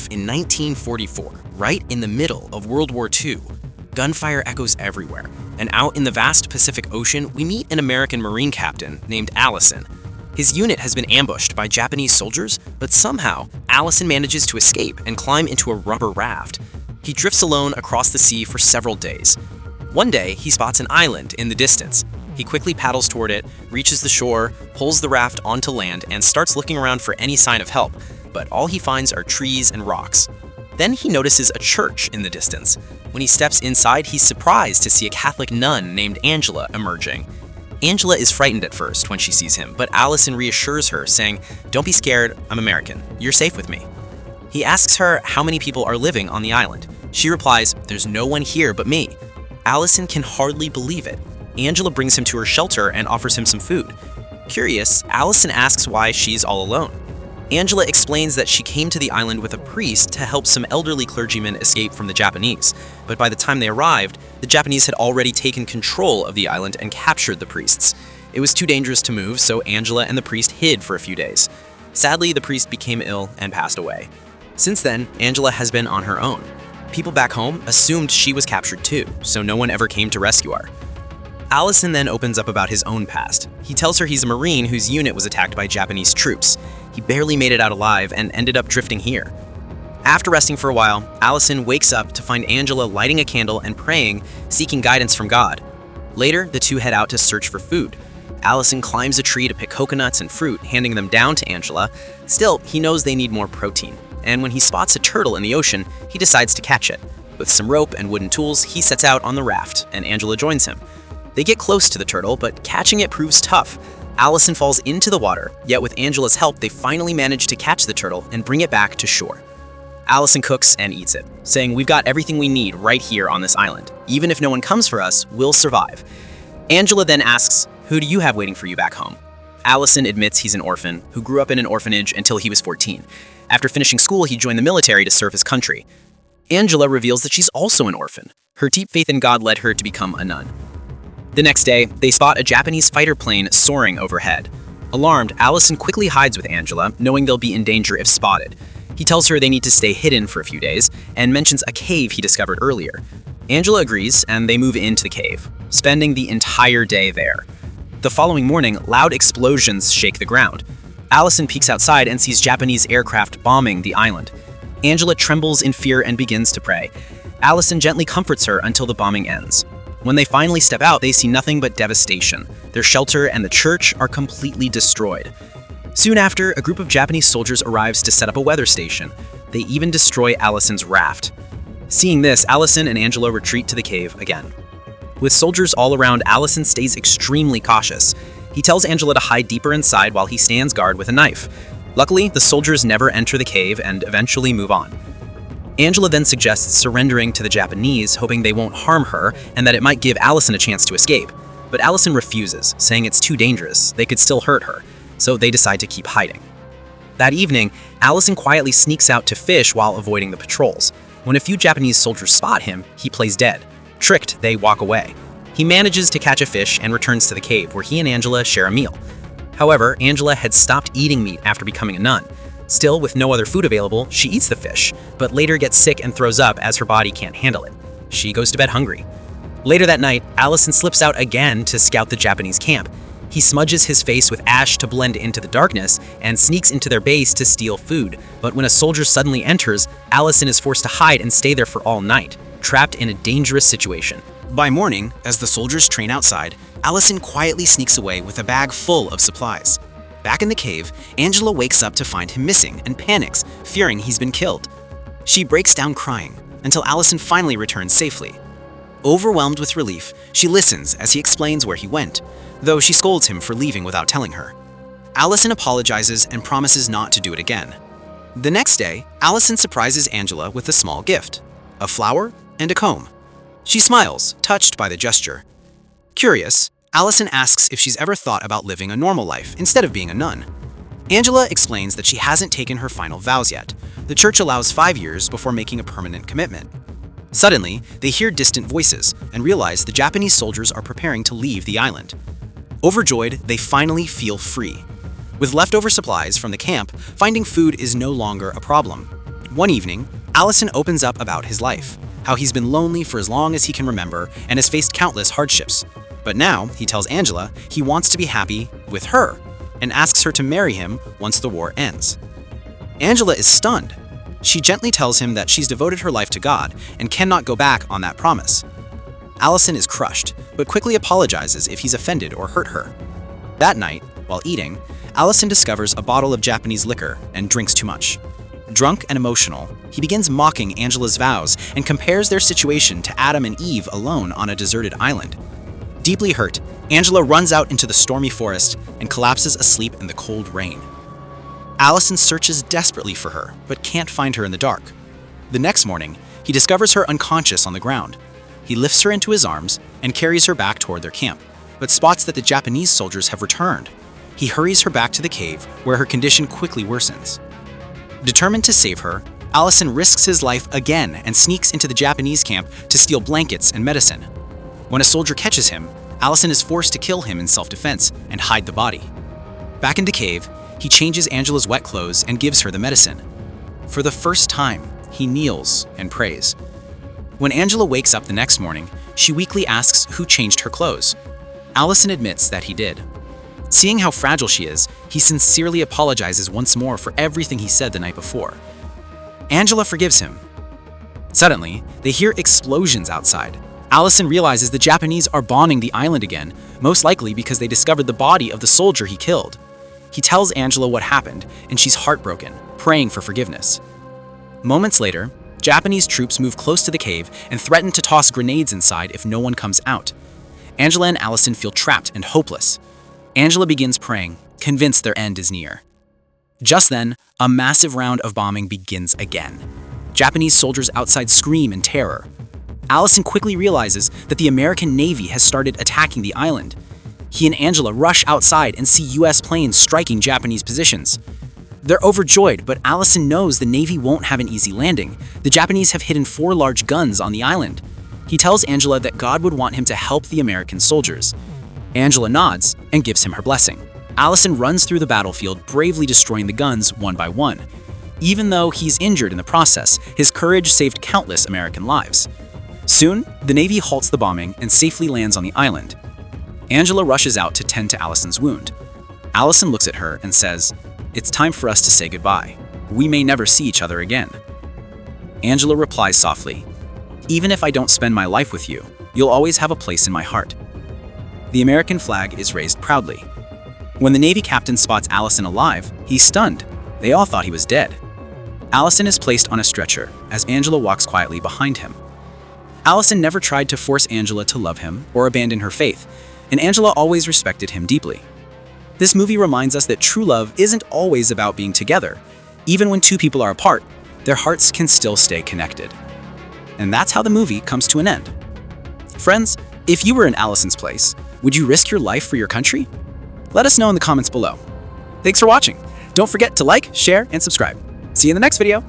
off in 1944, right in the middle of World War II. Gunfire echoes everywhere, and out in the vast Pacific Ocean, we meet an American Marine captain named Allison. His unit has been ambushed by Japanese soldiers, but somehow, Allison manages to escape and climb into a rubber raft. He drifts alone across the sea for several days. One day, he spots an island in the distance. He quickly paddles toward it, reaches the shore, pulls the raft onto land, and starts looking around for any sign of help, but all he finds are trees and rocks. Then he notices a church in the distance. When he steps inside, he's surprised to see a Catholic nun named Angela emerging. Angela is frightened at first when she sees him, but Allison reassures her, saying, "Don't be scared, I'm American. You're safe with me." He asks her how many people are living on the island. She replies, "There's no one here but me." Allison can hardly believe it. Angela brings him to her shelter and offers him some food. Curious, Allison asks why she's all alone. Angela explains that she came to the island with a priest to help some elderly clergymen escape from the Japanese, but by the time they arrived, the Japanese had already taken control of the island and captured the priests. It was too dangerous to move, so Angela and the priest hid for a few days. Sadly, the priest became ill and passed away. Since then, Angela has been on her own. People back home assumed she was captured too, so no one ever came to rescue her. Allison then opens up about his own past. He tells her he's a Marine whose unit was attacked by Japanese troops. He barely made it out alive and ended up drifting here. After resting for a while, Allison wakes up to find Angela lighting a candle and praying, seeking guidance from God. Later, the two head out to search for food. Allison climbs a tree to pick coconuts and fruit, handing them down to Angela. Still, he knows they need more protein, and when he spots a turtle in the ocean, he decides to catch it. With some rope and wooden tools, he sets out on the raft, and Angela joins him. They get close to the turtle, but catching it proves tough. Allison falls into the water, yet with Angela's help, they finally manage to catch the turtle and bring it back to shore. Allison cooks and eats it, saying, "We've got everything we need right here on this island. Even if no one comes for us, we'll survive." Angela then asks, "Who do you have waiting for you back home?" Allison admits he's an orphan, who grew up in an orphanage until he was 14. After finishing school, he joined the military to serve his country. Angela reveals that she's also an orphan. Her deep faith in God led her to become a nun. The next day, they spot a Japanese fighter plane soaring overhead. Alarmed, Allison quickly hides with Angela, knowing they'll be in danger if spotted. He tells her they need to stay hidden for a few days, and mentions a cave he discovered earlier. Angela agrees, and they move into the cave, spending the entire day there. The following morning, loud explosions shake the ground. Allison peeks outside and sees Japanese aircraft bombing the island. Angela trembles in fear and begins to pray. Allison gently comforts her until the bombing ends. When they finally step out, they see nothing but devastation. Their shelter and the church are completely destroyed. Soon after, a group of Japanese soldiers arrives to set up a weather station. They even destroy Allison's raft. Seeing this, Allison and Angela retreat to the cave again. With soldiers all around, Allison stays extremely cautious. He tells Angela to hide deeper inside while he stands guard with a knife. Luckily, the soldiers never enter the cave and eventually move on. Angela then suggests surrendering to the Japanese, hoping they won't harm her and that it might give Allison a chance to escape. But Allison refuses, saying it's too dangerous, they could still hurt her, so they decide to keep hiding. That evening, Allison quietly sneaks out to fish while avoiding the patrols. When a few Japanese soldiers spot him, he plays dead. Tricked, they walk away. He manages to catch a fish and returns to the cave, where he and Angela share a meal. However, Angela had stopped eating meat after becoming a nun. Still, with no other food available, she eats the fish, but later gets sick and throws up as her body can't handle it. She goes to bed hungry. Later that night, Allison slips out again to scout the Japanese camp. He smudges his face with ash to blend into the darkness and sneaks into their base to steal food. But when a soldier suddenly enters, Allison is forced to hide and stay there for all night, trapped in a dangerous situation. By morning, as the soldiers train outside, Allison quietly sneaks away with a bag full of supplies. Back in the cave, Angela wakes up to find him missing and panics, fearing he's been killed. She breaks down crying until Allison finally returns safely. Overwhelmed with relief, she listens as he explains where he went, though she scolds him for leaving without telling her. Allison apologizes and promises not to do it again. The next day, Allison surprises Angela with a small gift, a flower and a comb. She smiles, touched by the gesture. Curious, Allison asks if she's ever thought about living a normal life instead of being a nun. Angela explains that she hasn't taken her final vows yet. The church allows 5 years before making a permanent commitment. Suddenly, they hear distant voices and realize the Japanese soldiers are preparing to leave the island. Overjoyed, they finally feel free. With leftover supplies from the camp, finding food is no longer a problem. One evening, Allison opens up about his life, how he's been lonely for as long as he can remember and has faced countless hardships. But now, he tells Angela he wants to be happy with her and asks her to marry him once the war ends. Angela is stunned. She gently tells him that she's devoted her life to God and cannot go back on that promise. Allison is crushed, but quickly apologizes if he's offended or hurt her. That night, while eating, Allison discovers a bottle of Japanese liquor and drinks too much. Drunk and emotional, he begins mocking Angela's vows and compares their situation to Adam and Eve alone on a deserted island. Deeply hurt, Angela runs out into the stormy forest and collapses asleep in the cold rain. Allison searches desperately for her, but can't find her in the dark. The next morning, he discovers her unconscious on the ground. He lifts her into his arms and carries her back toward their camp, but spots that the Japanese soldiers have returned. He hurries her back to the cave, where her condition quickly worsens. Determined to save her, Allison risks his life again and sneaks into the Japanese camp to steal blankets and medicine. When a soldier catches him, Allison is forced to kill him in self-defense and hide the body. Back in the cave, he changes Angela's wet clothes and gives her the medicine. For the first time, he kneels and prays. When Angela wakes up the next morning, she weakly asks who changed her clothes. Allison admits that he did. Seeing how fragile she is, he sincerely apologizes once more for everything he said the night before. Angela forgives him. Suddenly, they hear explosions outside. Allison realizes the Japanese are bombing the island again, most likely because they discovered the body of the soldier he killed. He tells Angela what happened, and she's heartbroken, praying for forgiveness. Moments later, Japanese troops move close to the cave and threaten to toss grenades inside if no one comes out. Angela and Allison feel trapped and hopeless. Angela begins praying, convinced their end is near. Just then, a massive round of bombing begins again. Japanese soldiers outside scream in terror. Allison quickly realizes that the American Navy has started attacking the island. He and Angela rush outside and see US planes striking Japanese positions. They're overjoyed, but Allison knows the Navy won't have an easy landing. The Japanese have hidden 4 large guns on the island. He tells Angela that God would want him to help the American soldiers. Angela nods and gives him her blessing. Allison runs through the battlefield, bravely destroying the guns one by one. Even though he's injured in the process, his courage saved countless American lives. Soon, the Navy halts the bombing and safely lands on the island. Angela rushes out to tend to Allison's wound. Allison looks at her and says, "It's time for us to say goodbye. We may never see each other again." Angela replies softly, "Even if I don't spend my life with you, you'll always have a place in my heart." The American flag is raised proudly. When the Navy captain spots Allison alive, he's stunned. They all thought he was dead. Allison is placed on a stretcher as Angela walks quietly behind him. Allison never tried to force Angela to love him or abandon her faith, and Angela always respected him deeply. This movie reminds us that true love isn't always about being together. Even when two people are apart, their hearts can still stay connected. And that's how the movie comes to an end. Friends, if you were in Allison's place, would you risk your life for your country? Let us know in the comments below. Thanks for watching. Don't forget to like, share, and subscribe. See you in the next video.